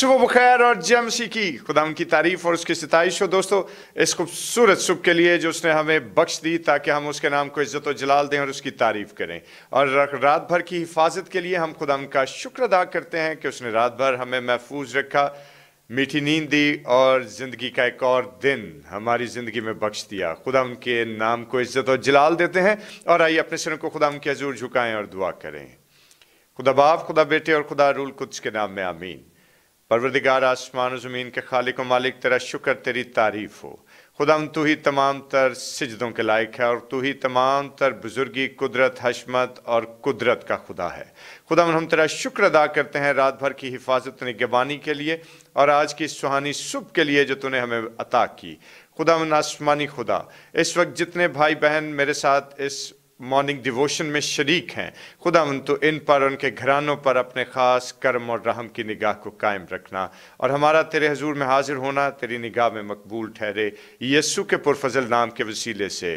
सुबह बखैर और जय मसीह की खुदा की तारीफ और उसकी सिताइश हो। दोस्तों, इस खूबसूरत सुबह के लिए जो उसने हमें बख्श दी ताकि हम उसके नाम को इज्जत और जलाल दें और उसकी तारीफ करें। और रात भर की हिफाजत के लिए हम खुदा का शुक्र अदा करते हैं कि उसने रात भर हमें महफूज रखा, मीठी नींद दी और ज़िंदगी का एक और दिन हमारी ज़िंदगी में बख्श दिया। खुदा उनके नाम को इज्जत और जलाल देते हैं। और आइए अपने सिरों को खुदा उनके हजूर झुकाएं और दुआ करें। खुदा बाप, खुदा बेटे और खुदा रूल कुद्स के नाम में आमीन। परवरदिगार आसमान और ज़मीन के खालिक व मालिक, तेरा शुक्र, तेरी तारीफ़ हो। खुदाम तू ही तमाम तर सिजदों के लायक है और तू ही तमाम तर बुजुर्गी, कुदरत, हशमत और कुदरत का खुदा है। खुदा हम तेरा शुक्र अदा करते हैं रात भर की हिफाजत निगहबानी के लिए और आज की सुहानी सुबह के लिए जो तूने हमें अता की। खुदा आसमानी खुदा, इस वक्त जितने भाई बहन मेरे साथ इस मॉर्निंग डिवोशन में शरीक हैं, खुदा तो इन पर, उनके घरानों पर अपने ख़ास करम और रहम की निगाह को कायम रखना और हमारा तेरे हजूर में हाजिर होना तेरी निगाह में मकबूल ठहरे। यीशु के पुरफजल नाम के वसीले से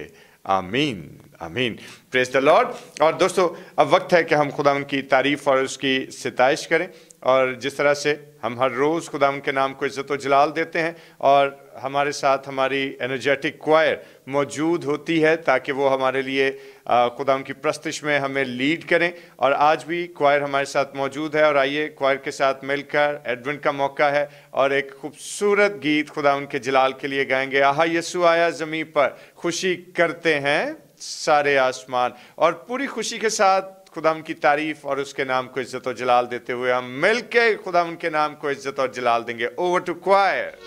आमीन आमीन। Praise the Lord. और दोस्तों, अब वक्त है कि हम खुदा की तारीफ़ और उसकी सिताइश करें। और जिस तरह से हम हर रोज़ खुदा के नाम को इज़्ज़त और जलाल देते हैं और हमारे साथ हमारी एनर्जेटिक क्वायर मौजूद होती है ताकि वो हमारे लिए खुदा की प्रस्तुति में हमें लीड करें। और आज भी क्वायर हमारे साथ मौजूद है और आइए क्वायर के साथ मिलकर एडवेंट का मौका है और एक खूबसूरत गीत खुदा उनके जलाल के लिए गाएंगे। आहा यीशु आया ज़मीन पर, खुशी करते हैं सारे आसमान। और पूरी खुशी के साथ खुदा की तारीफ और उसके नाम को इज्जत और जलाल देते हुए हम मिलके खुदा उनके नाम को इज्जत और जलाल देंगे। Over to choir.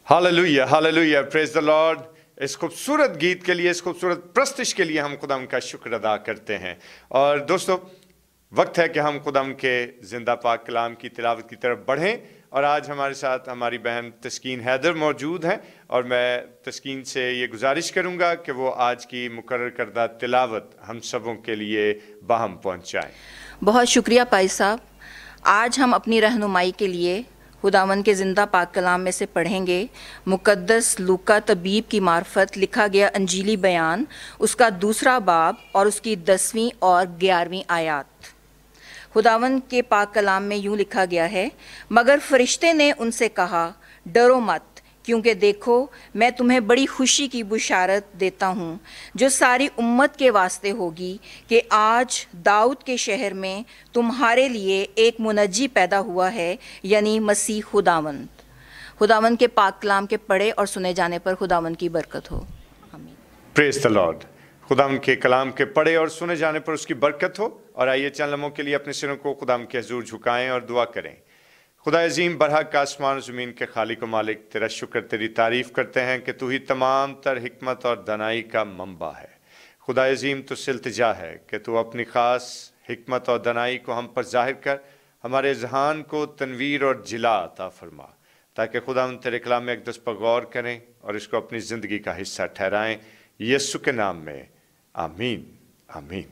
Hallelujah, hallelujah, praise the Lord. इस खूबसूरत गीत के लिए, इस खूबसूरत प्रस्तुति के लिए हम खुदा का शुक्र अदा करते हैं। और दोस्तों, वक्त है कि हम खुदा के जिंदा पाक कलाम की तिलावत की तरफ बढ़ें। और आज हमारे साथ हमारी बहन तस्कीन हैदर मौजूद हैं, और मैं तस्कीन से ये गुजारिश करूंगा कि वो आज की मुकर्रर करदा तिलावत हम सबों के लिए बाहम पहुंचाएं। बहुत शुक्रिया पाई साहब। आज हम अपनी रहनुमाई के लिए खुदावन के ज़िंदा पाक कलाम में से पढ़ेंगे मुक़द्दस लूका तबीब की मार्फत लिखा गया अंजीली बयान, उसका 2 बाब और उसकी 10वीं और 11वीं आयात। खुदावन के पाक कलाम में यूँ लिखा गया है, मगर फरिश्ते ने उनसे कहा, डरो मत, क्योंकि देखो मैं तुम्हें बड़ी खुशी की बुशारत देता हूँ जो सारी उम्मत के वास्ते होगी कि आज दाऊद के शहर में तुम्हारे लिए एक मुनज्जी पैदा हुआ है, यानी मसीह खुदावंद। खुदावंद के पाक कलाम के पढ़े और सुने जाने पर खुदावंद की बरकत हो। आमीन। Praise the Lord. खुदाम के कलाम के पढ़े और सुने जाने पर उसकी बरकत हो। और आइए चंद लम्हों के लिए अपने सिरों को खुदाम के हुजूर झुकाएं और दुआ करें। खुदा अजीम बरहक आसमान ज़मीन के खालिक व मालिक, तेरा शुक्र, तेरी तारीफ़ करते हैं कि तू ही तमाम तर हिकमत और दनाई का मंबा है। खुदा अजीम, तो इल्तिजा है कि तू अपनी ख़ास हिकमत और दनाई को हम पर ज़ाहिर कर, हमारे जहान को तनवीर और जिला अता फरमा, ताकि खुदा हम तेरे कलाम अक़दस पर गौर करें और इसको अपनी ज़िंदगी का हिस्सा ठहराएँ। यीशु के नाम में आमीन, आमीन।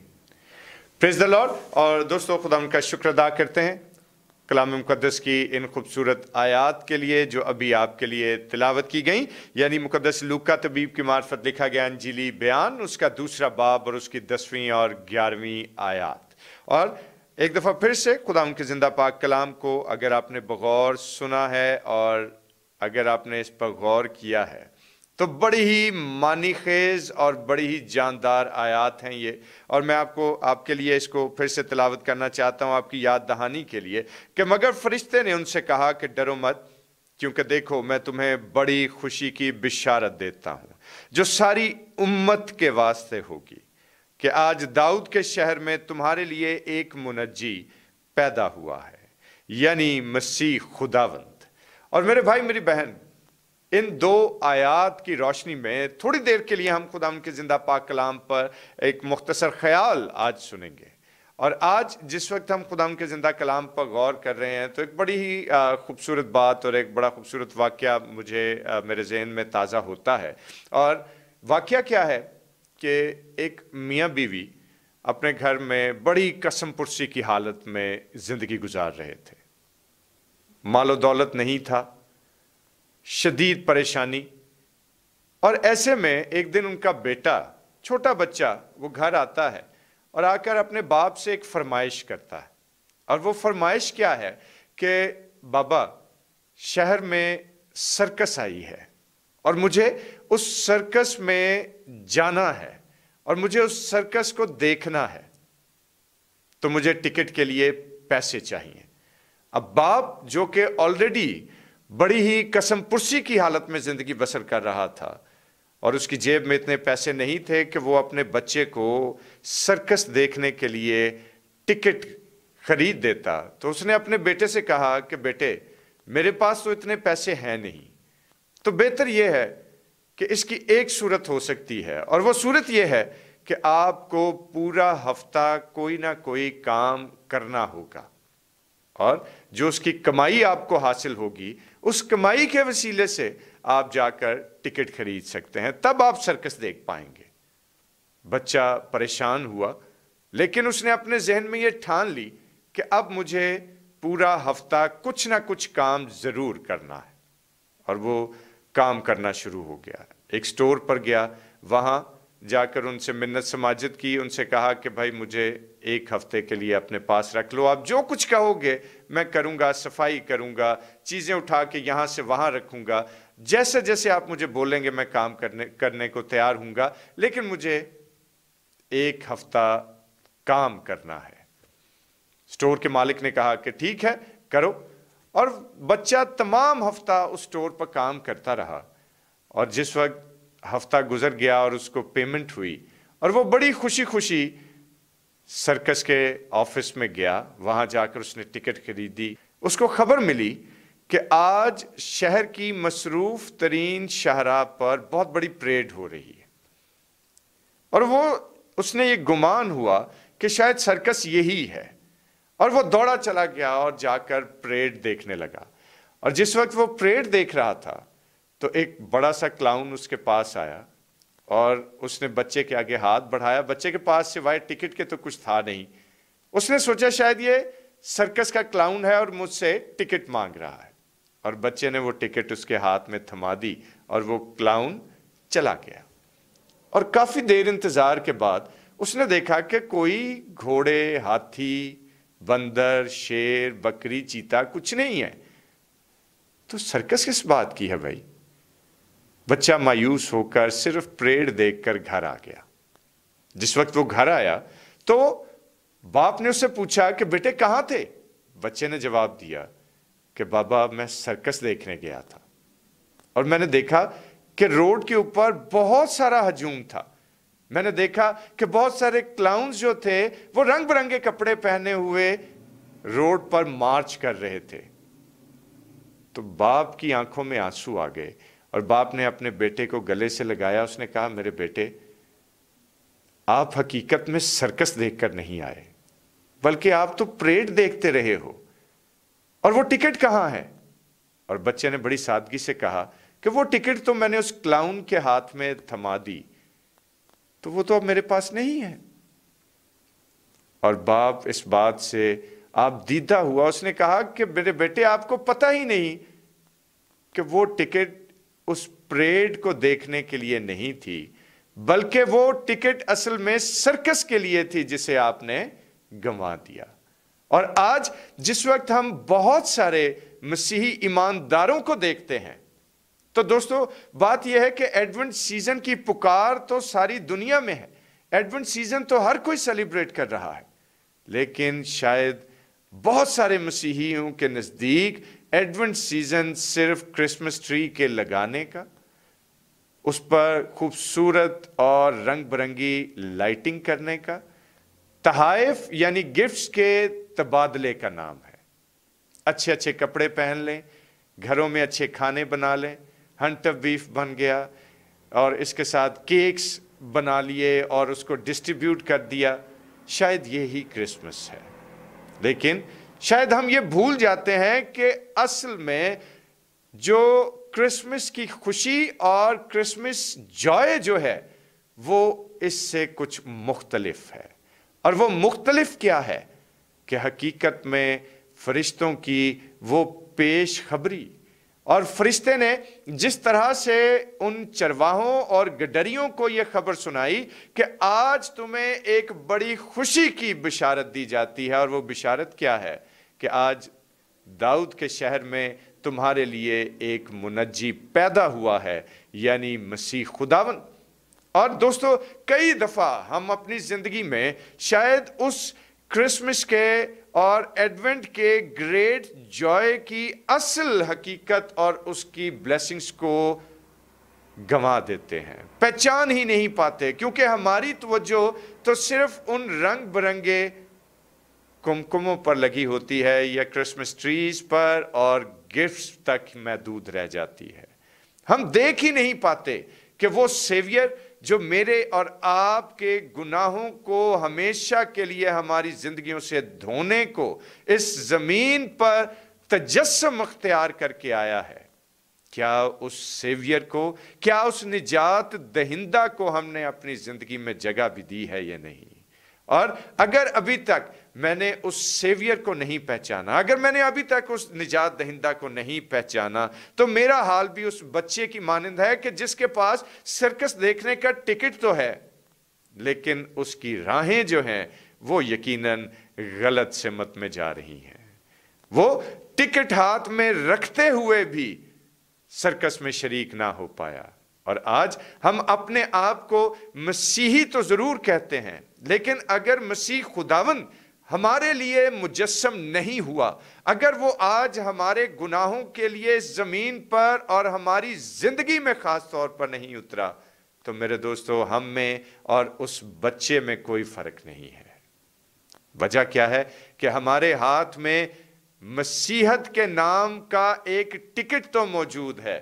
Praise the Lord. और दोस्तों, खुदा उनका शुक्र अदा करते हैं कलाम मुक़द्दस की इन खूबसूरत आयात के लिए जो अभी आपके लिए तिलावत की गई, यानी मुक़द्दस लूका तबीब की मार्फत लिखा गया अंजीली बयान, उसका 2 बाब और उसकी 10वीं और 11वीं आयात। और एक दफ़ा फिर से खुदा उनके ज़िंदा पाक कलाम को अगर आपने बगौर सुना है और अगर आपने इस पर गौर किया है, तो बड़ी ही मानी खेज और बड़ी ही जानदार आयात हैं ये। और मैं आपके लिए इसको फिर से तिलावत करना चाहता हूँ, आपकी याद दहानी के लिए, कि मगर फरिश्ते ने उनसे कहा कि डरो मत, क्योंकि देखो मैं तुम्हें बड़ी खुशी की बिशारत देता हूँ जो सारी उम्मत के वास्ते होगी, कि आज दाऊद के शहर में तुम्हारे लिए एक मुनज्जी पैदा हुआ है, यानी मसीह खुदावंद। और मेरे भाई, मेरी बहन, इन 2 आयात की रोशनी में थोड़ी देर के लिए हम खुदा के ज़िंदा पाक कलाम पर एक मुख्तसर ख्याल आज सुनेंगे। और आज जिस वक्त हम खुदा के ज़िंदा कलाम पर गौर कर रहे हैं, तो एक बड़ी ही खूबसूरत बात और एक बड़ा खूबसूरत वाक़या मुझे मेरे जहन में ताज़ा होता है। और वाक़या क्या है कि एक मियाँ बीवी अपने घर में बड़ी कसम पुरसी की हालत में ज़िंदगी गुजार रहे थे। मालो दौलत नहीं था, शदीद परेशानी। और ऐसे में एक दिन उनका बेटा, छोटा बच्चा, वो घर आता है और आकर अपने बाप से एक फरमाइश करता है। और वो फरमाइश क्या है कि बाबा, शहर में सर्कस आई है और मुझे उस सर्कस में जाना है और मुझे उस सर्कस को देखना है, तो मुझे टिकट के लिए पैसे चाहिए। अब बाप, जो कि ऑलरेडी बड़ी ही कसम पुरसी की हालत में ज़िंदगी बसर कर रहा था और उसकी जेब में इतने पैसे नहीं थे कि वो अपने बच्चे को सर्कस देखने के लिए टिकट खरीद देता, तो उसने अपने बेटे से कहा कि बेटे, मेरे पास तो इतने पैसे हैं नहीं, तो बेहतर यह है कि इसकी एक सूरत हो सकती है, और वो सूरत यह है कि आपको पूरा हफ्ता कोई ना कोई काम करना होगा और जो उसकी कमाई आपको हासिल होगी, उस कमाई के वसीले से आप जाकर टिकट खरीद सकते हैं, तब आप सर्कस देख पाएंगे। बच्चा परेशान हुआ, लेकिन उसने अपने जहन में यह ठान ली कि अब मुझे पूरा हफ्ता कुछ ना कुछ काम ज़रूर करना है। और वो काम करना शुरू हो गया। एक स्टोर पर गया, वहाँ जाकर उनसे मिन्नत समाजत की, उनसे कहा कि भाई मुझे 1 हफ्ते के लिए अपने पास रख लो, आप जो कुछ कहोगे मैं करूँगा, सफाई करूँगा, चीज़ें उठा के यहाँ से वहाँ रखूँगा, जैसे जैसे आप मुझे बोलेंगे मैं काम करने को तैयार हूँगा, लेकिन मुझे 1 हफ्ता काम करना है। स्टोर के मालिक ने कहा कि ठीक है, करो। और बच्चा तमाम हफ्ता उस स्टोर पर काम करता रहा। और जिस वक्त हफ्ता गुजर गया और उसको पेमेंट हुई और वो बड़ी खुशी खुशी सर्कस के ऑफिस में गया, वहाँ जाकर उसने टिकट खरीदी। उसको खबर मिली कि आज शहर की मसरूफ तरीन शाहराह पर बहुत बड़ी परेड हो रही है, और उसने ये गुमान हुआ कि शायद सर्कस यही है, और वो दौड़ा चला गया और जाकर परेड देखने लगा। और जिस वक्त वो परेड देख रहा था तो एक बड़ा सा क्लाउन उसके पास आया और उसने बच्चे के आगे हाथ बढ़ाया। बच्चे के पास सिवाय टिकट के तो कुछ था नहीं। उसने सोचा शायद ये सर्कस का क्लाउन है और मुझसे टिकट मांग रहा है, और बच्चे ने वो टिकट उसके हाथ में थमा दी और वो क्लाउन चला गया। और काफी देर इंतजार के बाद उसने देखा कि कोई घोड़े, हाथी, बंदर, शेर, बकरी, चीता कुछ नहीं है। तो सर्कस किस बात की है भाई? बच्चा मायूस होकर सिर्फ परेड देखकर घर आ गया। जिस वक्त वो घर आया तो बाप ने उससे पूछा कि बेटे कहां थे? बच्चे ने जवाब दिया कि बाबा मैं सर्कस देखने गया था, और मैंने देखा कि रोड के ऊपर बहुत सारा हजूम था। मैंने देखा कि बहुत सारे क्लाउन्स जो थे वो रंग बिरंगे कपड़े पहने हुए रोड पर मार्च कर रहे थे। तो बाप की आंखों में आंसू आ गए और बाप ने अपने बेटे को गले से लगाया। उसने कहा, मेरे बेटे, आप हकीकत में सर्कस देखकर नहीं आए, बल्कि आप तो परेड देखते रहे हो। और वो टिकट कहां है? और बच्चे ने बड़ी सादगी से कहा कि वो टिकट तो मैंने उस क्लाउन के हाथ में थमा दी, तो वो तो अब मेरे पास नहीं है। और बाप इस बात से आप दीदा हुआ। उसने कहा कि मेरे बेटे, आपको पता ही नहीं कि वो टिकट उस परेड को देखने के लिए नहीं थी, बल्कि वो टिकट असल में सर्कस के लिए थी जिसे आपने गंवा दिया। और आज जिस वक्त हम बहुत सारे मसीही ईमानदारों को देखते हैं, तो दोस्तों बात यह है कि एडवेंट सीजन की पुकार तो सारी दुनिया में है। एडवेंट सीजन तो हर कोई सेलिब्रेट कर रहा है, लेकिन शायद बहुत सारे मसीहियों के नजदीक एडवेंट सीजन सिर्फ क्रिसमस ट्री के लगाने का, उस पर खूबसूरत और रंग बिरंगी लाइटिंग करने का, तहाइफ यानी गिफ्ट्स के तबादले का नाम है। अच्छे अच्छे कपड़े पहन लें, घरों में अच्छे खाने बना लें, हंट ऑफ बीफ बन गया और इसके साथ केक्स बना लिए और उसको डिस्ट्रीब्यूट कर दिया। शायद ये ही क्रिसमस है। लेकिन शायद हम ये भूल जाते हैं कि असल में जो क्रिसमस की खुशी और क्रिसमस जॉय जो है वो इससे कुछ मुख्तलिफ है। और वो मुख्तलिफ क्या है कि हकीकत में फरिश्तों की वो पेश खबरी, और फरिश्ते ने जिस तरह से उन चरवाहों और गडरियों को यह खबर सुनाई कि आज तुम्हें एक बड़ी खुशी की बिशारत दी जाती है। और वो बिशारत क्या है कि आज दाऊद के शहर में तुम्हारे लिए एक मुनज्जी पैदा हुआ है, यानी मसीह खुदावन। और दोस्तों कई दफा हम अपनी जिंदगी में शायद उस क्रिसमस के और एडवेंट के ग्रेट जॉय की असल हकीकत और उसकी ब्लेसिंग्स को गंवा देते हैं, पहचान ही नहीं पाते, क्योंकि हमारी तवज्जो तो सिर्फ उन रंग बिरंगे कुमकुमों पर लगी होती है या क्रिसमस ट्रीज पर और गिफ्ट्स तक महदूद रह जाती है। हम देख ही नहीं पाते कि वो सेवियर जो मेरे और आपके गुनाहों को हमेशा के लिए हमारी जिंदगियों से धोने को इस जमीन पर तजस्सुम अख्तियार करके आया है, क्या उस सेवियर को, क्या उस निजात दहिंदा को हमने अपनी जिंदगी में जगह भी दी है या नहीं? और अगर अभी तक मैंने उस सेवियर को नहीं पहचाना, अगर मैंने अभी तक उस निजात दहिंदा को नहीं पहचाना, तो मेरा हाल भी उस बच्चे की मानिंद है कि जिसके पास सर्कस देखने का टिकट तो है, लेकिन उसकी राहें जो हैं वो यकीनन गलत सिमत में जा रही हैं। वो टिकट हाथ में रखते हुए भी सर्कस में शरीक ना हो पाया। और आज हम अपने आप को मसीही तो जरूर कहते हैं, लेकिन अगर मसीह खुदावन हमारे लिए मुजस्सम नहीं हुआ, अगर वो आज हमारे गुनाहों के लिए जमीन पर और हमारी जिंदगी में खास तौर पर नहीं उतरा, तो मेरे दोस्तों हम में और उस बच्चे में कोई फर्क नहीं है। वजह क्या है कि हमारे हाथ में मसीहत के नाम का एक टिकट तो मौजूद है,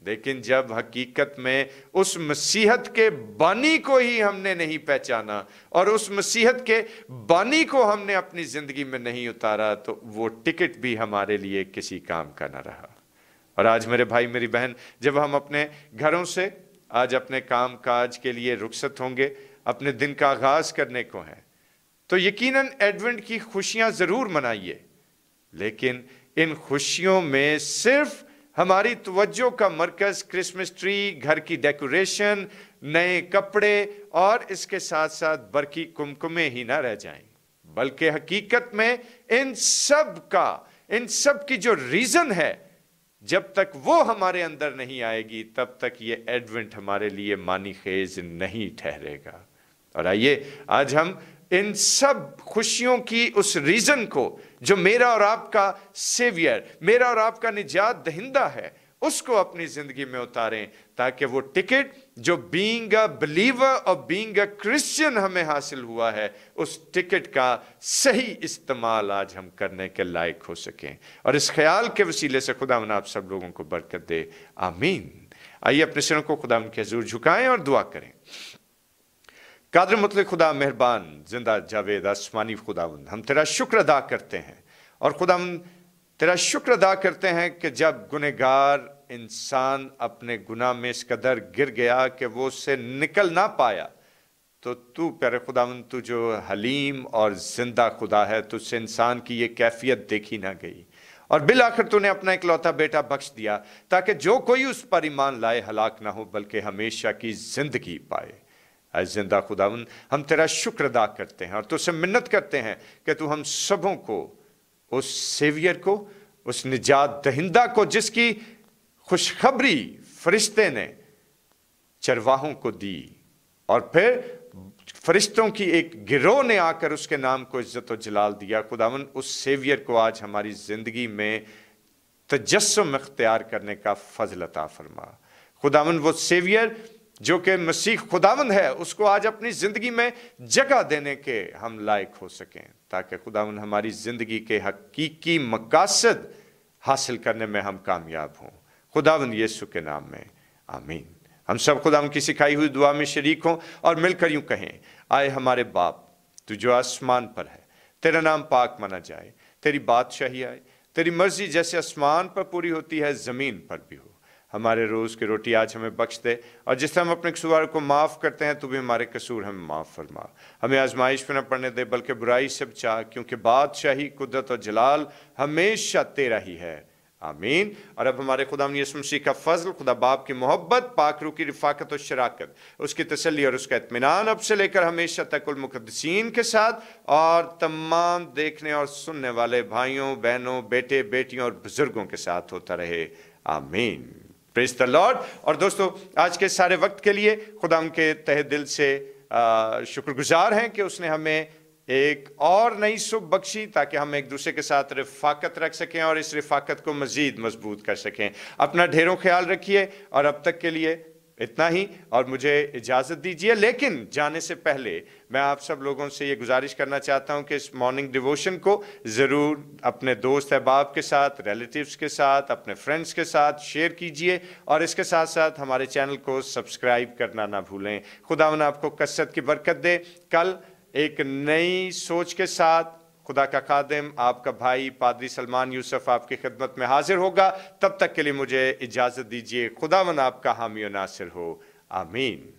लेकिन जब हकीकत में उस मसीहत के बानी को ही हमने नहीं पहचाना और उस मसीहत के बानी को हमने अपनी जिंदगी में नहीं उतारा, तो वो टिकट भी हमारे लिए किसी काम का न रहा। और आज मेरे भाई मेरी बहन, जब हम अपने घरों से आज अपने काम काज के लिए रुखसत होंगे, अपने दिन का आगाज करने को है, तो यकीनन एडवेंट की खुशियां जरूर मनाइए, लेकिन इन खुशियों में सिर्फ हमारी तवज्जो का मरकज क्रिसमस ट्री, घर की डेकोरेशन, नए कपड़े और इसके साथ साथ बरकी कुमकुमे ही ना रह जाएं, बल्कि हकीकत में इन सब की जो रीजन है, जब तक वो हमारे अंदर नहीं आएगी, तब तक ये एडवेंट हमारे लिए मानी खेज नहीं ठहरेगा। और आइए आज हम इन सब खुशियों की उस रीजन को, जो मेरा और आपका सेवियर, मेरा और आपका निजात दहिंदा है, उसको अपनी जिंदगी में उतारें, ताकि वो टिकट जो बीइंग अ बिलीवर और बीइंग अ क्रिश्चियन हमें हासिल हुआ है, उस टिकट का सही इस्तेमाल आज हम करने के लायक हो सकें। और इस ख्याल के वसीले से खुदावंद आप सब लोगों को बरकत दे, आमीन। आइए अपने सिरों को खुदावंद के हुजूर झुकाएं और दुआ करें। कादर मुतलक खुदा, मेहरबान जिंदा जावेद आसमानी खुदावंद, हम तेरा शुक्र अदा करते हैं। और खुदावंद तेरा शुक्र अदा करते हैं कि जब गुनहगार इंसान अपने गुनाह में इस कदर गिर गया कि वो उससे निकल ना पाया, तो तू प्यारे खुदावंद, तू जो हलीम और जिंदा खुदा है, तुझसे इंसान की ये कैफियत देखी ना गई, और बिल आखिर तूने अपना इकलौता बेटा बख्श दिया, ताकि जो कोई उस पर ईमान लाए हलाक ना हो, बल्कि हमेशा की जिंदगी पाए। ऐ जिंदा खुदावंद, हम तेरा शुक्र अदा करते हैं और तुझसे मिन्नत करते हैं कि तू हम सबों को, उस सेवियर को, उस निजात दहिंदा को, जिसकी खुशखबरी फरिश्ते ने चरवाहों को दी और फिर फरिश्तों की एक गिरोह ने आकर उसके नाम को इज्जत और जलाल दिया, खुदावंद उस सेवियर को आज हमारी जिंदगी में तजस्सुम इख्तियार करने का फजल अता फरमा। खुदावंद वो सेवियर जो कि मसीह खुदावंद है, उसको आज अपनी जिंदगी में जगह देने के हम लायक हो सकें, ताकि खुदावंद हमारी जिंदगी के हकीकी मकासद हासिल करने में हम कामयाब हों। खुदावंद यीशु के नाम में आमीन। हम सब खुदावंद की सिखाई हुई दुआ में शरीक हों और मिलकर यूं कहें, आए हमारे बाप, तू जो आसमान पर है, तेरा नाम पाक माना जाए, तेरी बादशाही आए, तेरी मर्जी जैसे आसमान पर पूरी होती है जमीन पर भी हो। हमारे रोज़ की रोटी आज हमें बख्श दे, और जिस तरह हम अपने कसूर को माफ़ करते हैं, तो भी हमारे कसूर हमें माफ़ फरमा। हमें आजमाइश में न पड़ने दे, बल्कि बुराई से बचा, क्योंकि बादशाही, कुदरत और जलाल हमेशा तेरा ही है, आमीन। और अब हमारे खुदा यीशु मसीह का फजल, खुदा बाप की मोहब्बत, पाक रूह की रिफाकत और शराकत, उसकी तसल्ली और उसका इत्मीनान अब से लेकर हमेशा तक उल मुक़द्दसीन के साथ और तमाम देखने और सुनने वाले भाइयों बहनों, बेटे बेटियों और बुजुर्गों के साथ होता रहे, आमीन। Praise the Lord. और दोस्तों, आज के सारे वक्त के लिए खुदा के तहे दिल से शुक्रगुजार हैं कि उसने हमें एक और नई सुबह बख्शी, ताकि हम एक दूसरे के साथ रिफाकत रख सकें और इस रिफाकत को मजीद मजबूत कर सकें। अपना ढेरों ख्याल रखिए, और अब तक के लिए इतना ही, और मुझे इजाज़त दीजिए। लेकिन जाने से पहले मैं आप सब लोगों से ये गुजारिश करना चाहता हूँ कि इस मॉर्निंग डिवोशन को ज़रूर अपने दोस्त अहबाब के साथ, रिलेटिव्स के साथ, अपने फ्रेंड्स के साथ शेयर कीजिए, और इसके साथ साथ हमारे चैनल को सब्सक्राइब करना ना भूलें। खुदावंद आपको कसरत की बरकत दे। कल एक नई सोच के साथ खुदा का खादिम, आपका भाई पादरी सलमान यूसुफ आपकी खिदमत में हाजिर होगा। तब तक के लिए मुझे इजाज़त दीजिए। खुदावंद आपका हामी और नासिर हो, आमीन।